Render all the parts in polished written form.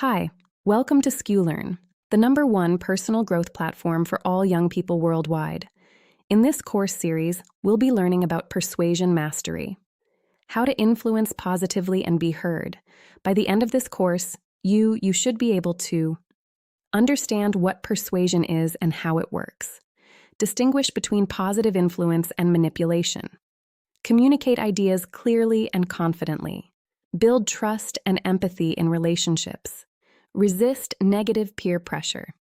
Hi, welcome to Skulearn, the #1 personal growth platform for all young people worldwide. In this course series, we'll be learning about persuasion mastery, how to influence positively and be heard. By the end of this course, you should be able to understand what persuasion is and how it works, distinguish between positive influence and manipulation, communicate ideas clearly and confidently, build trust and empathy in relationships, resist negative peer pressure,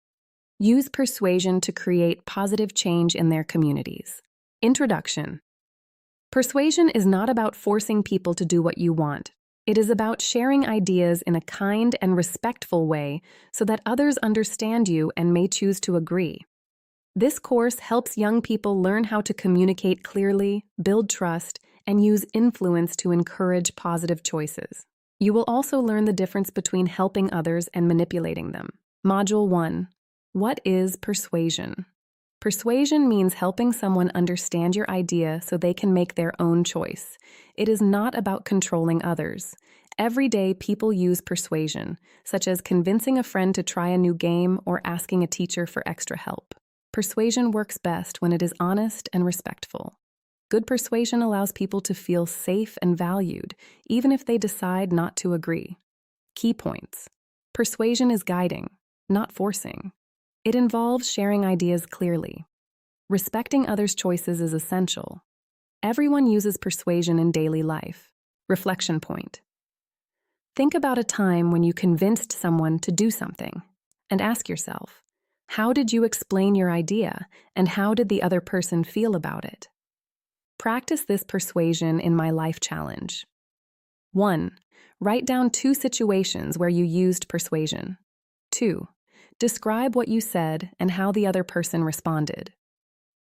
use persuasion to create positive change in their communities. Introduction. Persuasion is not about forcing people to do what you want. It is about sharing ideas in a kind and respectful way so that others understand you and may choose to agree. This course helps young people learn how to communicate clearly, build trust, and use influence to encourage positive choices. You will also learn the difference between helping others and manipulating them. Module 1. What is persuasion? Persuasion means helping someone understand your idea so they can make their own choice. It is not about controlling others. Every day, people use persuasion, such as convincing a friend to try a new game or asking a teacher for extra help. Persuasion works best when it is honest and respectful. Good persuasion allows people to feel safe and valued, even if they decide not to agree. Key points. Persuasion is guiding, not forcing. It involves sharing ideas clearly. Respecting others' choices is essential. Everyone uses persuasion in daily life. Reflection point. Think about a time when you convinced someone to do something, and ask yourself, how did you explain your idea, and how did the other person feel about it? Practice this persuasion in my life challenge. 1. Write down 2 situations where you used persuasion. 2. Describe what you said and how the other person responded.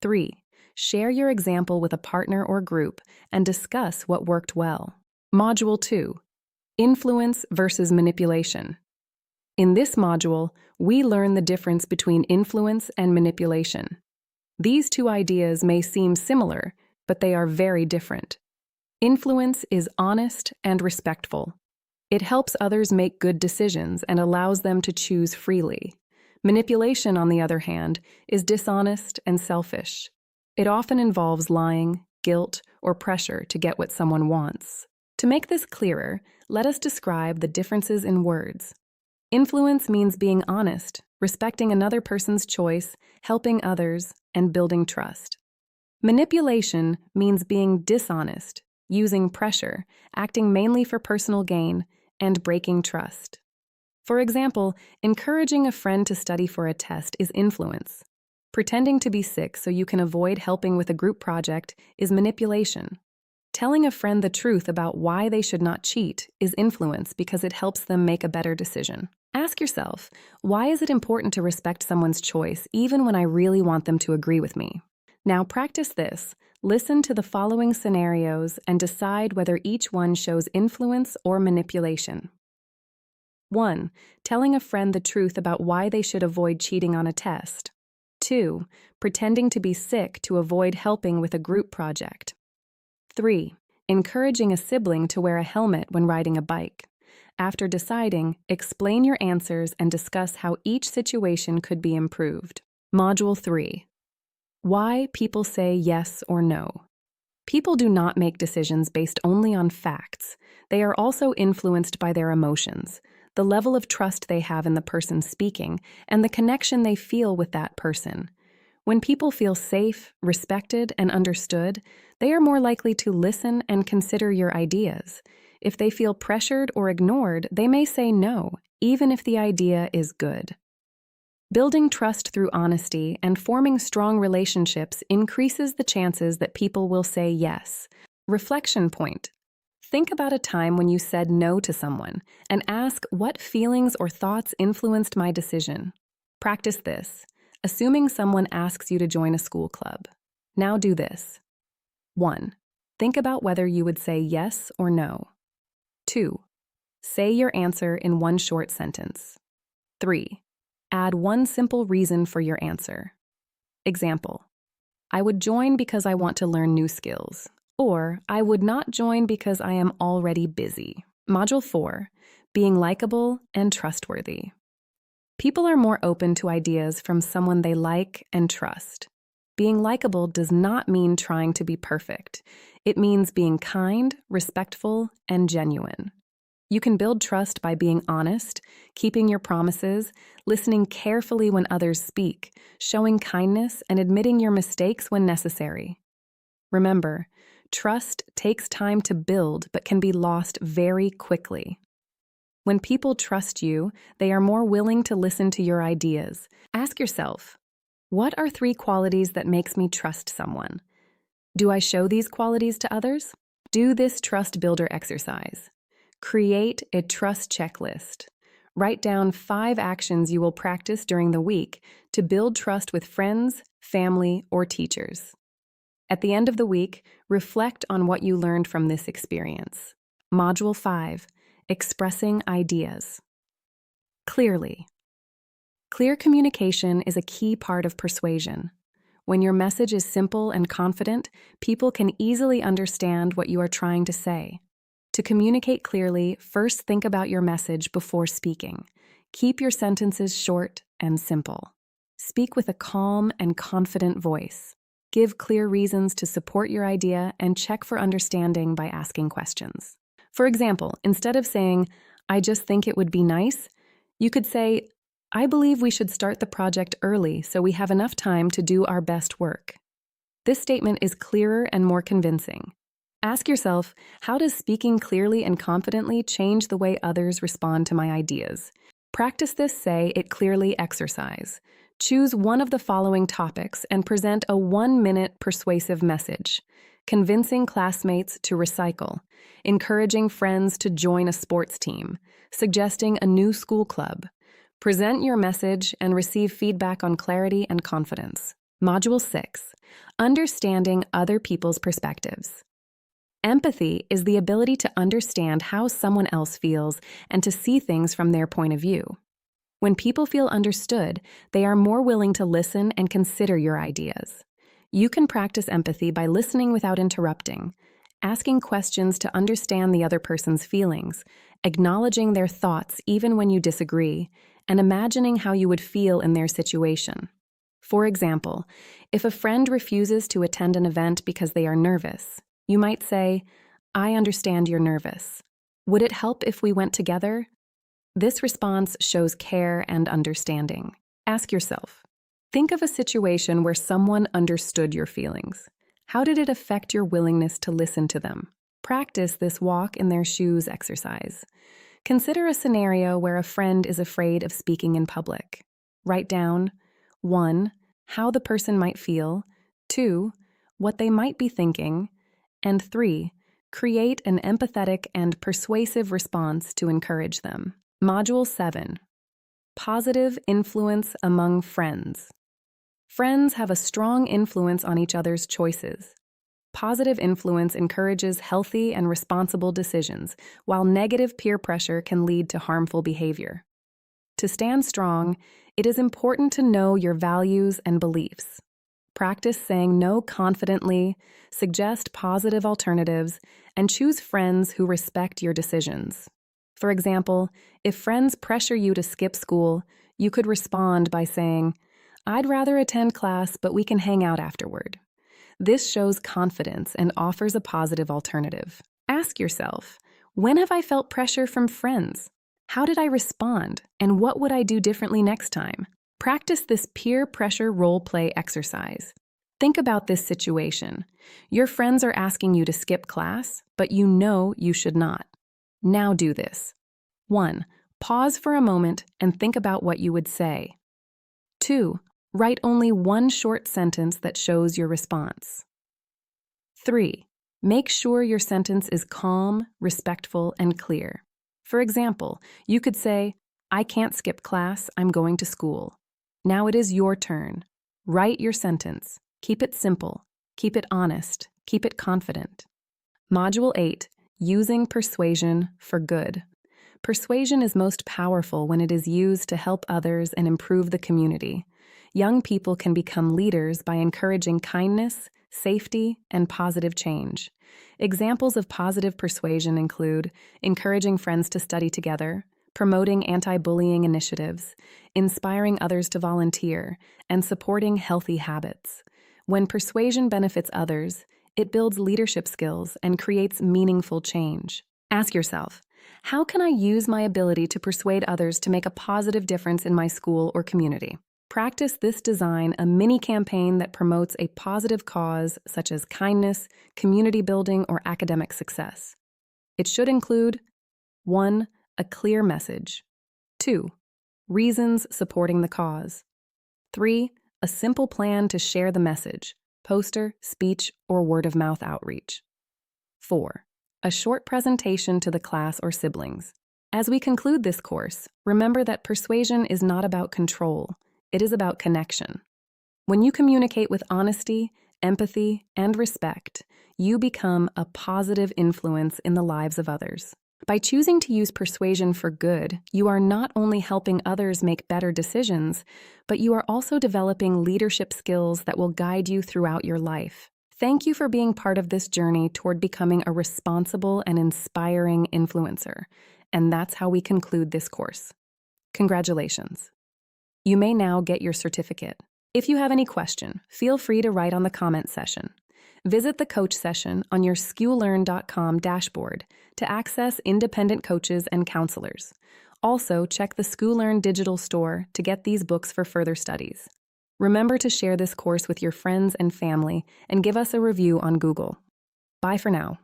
3. Share your example with a partner or group and discuss what worked well. Module 2. Influence versus manipulation. In this module, we learn the difference between influence and manipulation. These 2 ideas may seem similar, but they are very different. Influence is honest and respectful. It helps others make good decisions and allows them to choose freely. Manipulation, on the other hand, is dishonest and selfish. It often involves lying, guilt, or pressure to get what someone wants. To make this clearer, let us describe the differences in words. Influence means being honest, respecting another person's choice, helping others, and building trust. Manipulation means being dishonest, using pressure, acting mainly for personal gain, and breaking trust. For example, encouraging a friend to study for a test is influence. Pretending to be sick so you can avoid helping with a group project is manipulation. Telling a friend the truth about why they should not cheat is influence because it helps them make a better decision. Ask yourself, why is it important to respect someone's choice even when I really want them to agree with me? Now practice this. Listen to the following scenarios and decide whether each one shows influence or manipulation. 1. Telling a friend the truth about why they should avoid cheating on a test. 2. Pretending to be sick to avoid helping with a group project. 3. Encouraging a sibling to wear a helmet when riding a bike. After deciding, explain your answers and discuss how each situation could be improved. Module 3. Why people say yes or no. People do not make decisions based only on facts. They are also influenced by their emotions, the level of trust they have in the person speaking, and the connection they feel with that person. When people feel safe, respected, and understood, they are more likely to listen and consider your ideas. If they feel pressured or ignored, they may say no, even if the idea is good. Building trust through honesty and forming strong relationships increases the chances that people will say yes. Reflection point. Think about a time when you said no to someone and ask what feelings or thoughts influenced my decision. Practice this, assuming someone asks you to join a school club. Now do this. 1. Think about whether you would say yes or no. 2. Say your answer in one short sentence. 3. Add one simple reason for your answer. Example: I would join because I want to learn new skills, or I would not join because I am already busy. Module 4. being likable and trustworthy. People are more open to ideas from someone they like and trust. Being likable does not mean trying to be perfect. It means being kind, respectful, and genuine. You can build trust by being honest, keeping your promises, listening carefully when others speak, showing kindness, and admitting your mistakes when necessary. Remember, trust takes time to build but can be lost very quickly. When people trust you, they are more willing to listen to your ideas. Ask yourself, what are 3 qualities that makes me trust someone? Do I show these qualities to others? Do this trust builder exercise. Create a trust checklist. Write down 5 actions you will practice during the week to build trust with friends, family, or teachers. At the end of the week, reflect on what you learned from this experience. Module 5, Expressing Ideas. Clearly. Clear communication is a key part of persuasion. When your message is simple and confident, people can easily understand what you are trying to say. To communicate clearly, first think about your message before speaking. Keep your sentences short and simple. Speak with a calm and confident voice. Give clear reasons to support your idea and check for understanding by asking questions. For example, instead of saying, "I just think it would be nice," you could say, "I believe we should start the project early so we have enough time to do our best work." This statement is clearer and more convincing. Ask yourself, how does speaking clearly and confidently change the way others respond to my ideas? Practice this say it clearly exercise. Choose one of the following topics and present a 1-minute persuasive message. Convincing classmates to recycle, encouraging friends to join a sports team, suggesting a new school club. Present your message and receive feedback on clarity and confidence. Module 6, Understanding Other People's Perspectives. Empathy is the ability to understand how someone else feels and to see things from their point of view. When people feel understood, they are more willing to listen and consider your ideas. You can practice empathy by listening without interrupting, asking questions to understand the other person's feelings, acknowledging their thoughts even when you disagree, and imagining how you would feel in their situation. For example, if a friend refuses to attend an event because they are nervous, you might say, "I understand you're nervous. Would it help if we went together?" This response shows care and understanding. Ask yourself, think of a situation where someone understood your feelings. How did it affect your willingness to listen to them? Practice this walk in their shoes exercise. Consider a scenario where a friend is afraid of speaking in public. Write down 1. How the person might feel, 2. What they might be thinking, and 3. Create an empathetic and persuasive response to encourage them. Module 7. Positive Influence Among Friends. Friends have a strong influence on each other's choices. Positive influence encourages healthy and responsible decisions, while negative peer pressure can lead to harmful behavior. To stand strong, it is important to know your values and beliefs. Practice saying no confidently, suggest positive alternatives, and choose friends who respect your decisions. For example, if friends pressure you to skip school, you could respond by saying, "I'd rather attend class, but we can hang out afterward." This shows confidence and offers a positive alternative. Ask yourself, when have I felt pressure from friends? How did I respond? And what would I do differently next time? Practice this peer pressure role play exercise. Think about this situation. Your friends are asking you to skip class, but you know you should not. Now do this. 1. Pause for a moment and think about what you would say. 2. Write only one short sentence that shows your response. 3. Make sure your sentence is calm, respectful, and clear. For example, you could say, "I can't skip class, I'm going to school." Now it is your turn. Write your sentence. Keep it simple. Keep it honest. Keep it confident. Module 8. Using persuasion for good. Persuasion is most powerful when it is used to help others and improve the community. Young people can become leaders by encouraging kindness, safety, and positive change. Examples of positive persuasion include encouraging friends to study together, promoting anti-bullying initiatives, inspiring others to volunteer, and supporting healthy habits. When persuasion benefits others, it builds leadership skills and creates meaningful change. Ask yourself, how can I use my ability to persuade others to make a positive difference in my school or community? Practice this design a mini campaign that promotes a positive cause such as kindness, community building, or academic success. It should include 1. A clear message. 2. Reasons supporting the cause. 3. A simple plan to share the message, poster, speech, or word-of-mouth outreach. 4. A short presentation to the class or siblings. As we conclude this course, remember that persuasion is not about control. It is about connection. When you communicate with honesty, empathy, and respect, you become a positive influence in the lives of others. By choosing to use persuasion for good, you are not only helping others make better decisions, but you are also developing leadership skills that will guide you throughout your life. Thank you for being part of this journey toward becoming a responsible and inspiring influencer. And that's how we conclude this course. Congratulations. You may now get your certificate. If you have any question, feel free to write on the comment section. Visit the coach session on your Skulearn.com dashboard to access independent coaches and counselors. Also, check the Skulearn digital store to get these books for further studies. Remember to share this course with your friends and family and give us a review on Google. Bye for now.